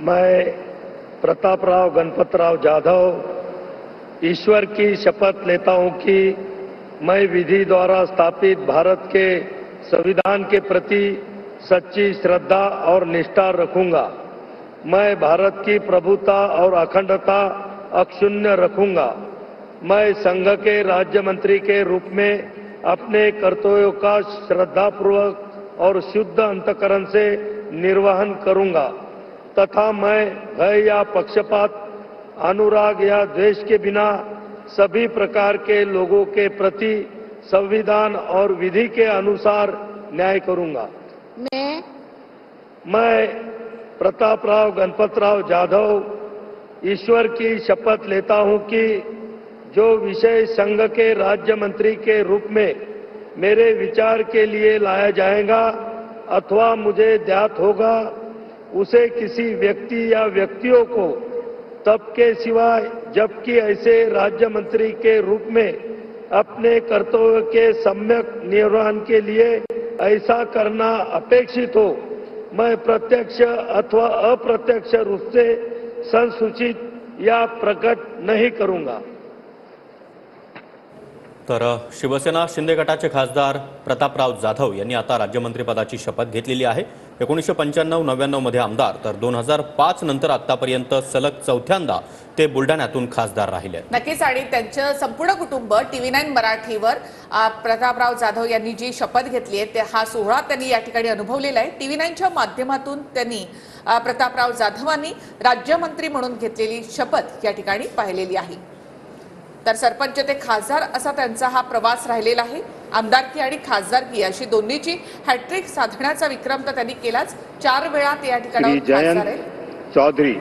मैं प्रतापराव गणपतराव जाधव ईश्वर की शपथ लेता हूं कि मैं विधि द्वारा स्थापित भारत के संविधान के प्रति सच्ची श्रद्धा और निष्ठा रखूंगा। मैं भारत की प्रभुता और अखंडता अक्षुण्ण रखूंगा। मैं संघ के राज्य मंत्री के रूप में अपने कर्तव्यों का श्रद्धापूर्वक और शुद्ध अंतःकरण से निर्वहन करूंगा तथा मैं भय या पक्षपात, अनुराग या द्वेष के बिना सभी प्रकार के लोगों के प्रति संविधान और विधि के अनुसार न्याय करूंगा। मैं प्रतापराव गणपतराव जाधव ईश्वर की शपथ लेता हूं कि जो विषय संघ के राज्य मंत्री के रूप में मेरे विचार के लिए लाया जाएगा अथवा मुझे ज्ञात होगा, उसे किसी व्यक्ति या व्यक्तियों को तब के सिवाय जबकि ऐसे राज्य मंत्री के रूप में अपने कर्तव्य के सम्यक निर्वहन के लिए ऐसा करना अपेक्षित हो, मैं प्रत्यक्ष अथवा अप्रत्यक्ष रूप से संसूचित या प्रकट नहीं करूंगा। तर शिवसेना शिंदे गटाचे खासदार प्रतापराव जाधव यांनी आता राज्यमंत्रीपदाची शपथ घेतलेली आहे। 1995-99 मध्ये आमदार तर 2005 नंतर आतापर्यंत सलग चौथ्यांदा ते बुलढाण्यातून खासदार राहिले। नक्कीच आणि त्यांचे संपूर्ण कुटुंब TV9 मराठीवर प्रतापराव जाधव यांनी जी शपथ घेतली आहे ते हा सोहळा त्यांनी या ठिकाणी अनुभवलेला आहे। TV9च्या माध्यमातून त्यांनी प्रतापराव जाधवांनी राज्यमंत्री म्हणून घेतलेली शपथ या ठिकाणी पाहिलेली आहे। तर सरपंच ते खासदार असा त्यांचा हा प्रवास राहिलेला आहे। आमदारकी आणि खासदारकी अशी दोन्हीची हॅट्रिक साधण्याचा विक्रम तर त्यांनी केलाच। 4 वेळा ते या ठिकाणी खासदार आहेत। चौधरी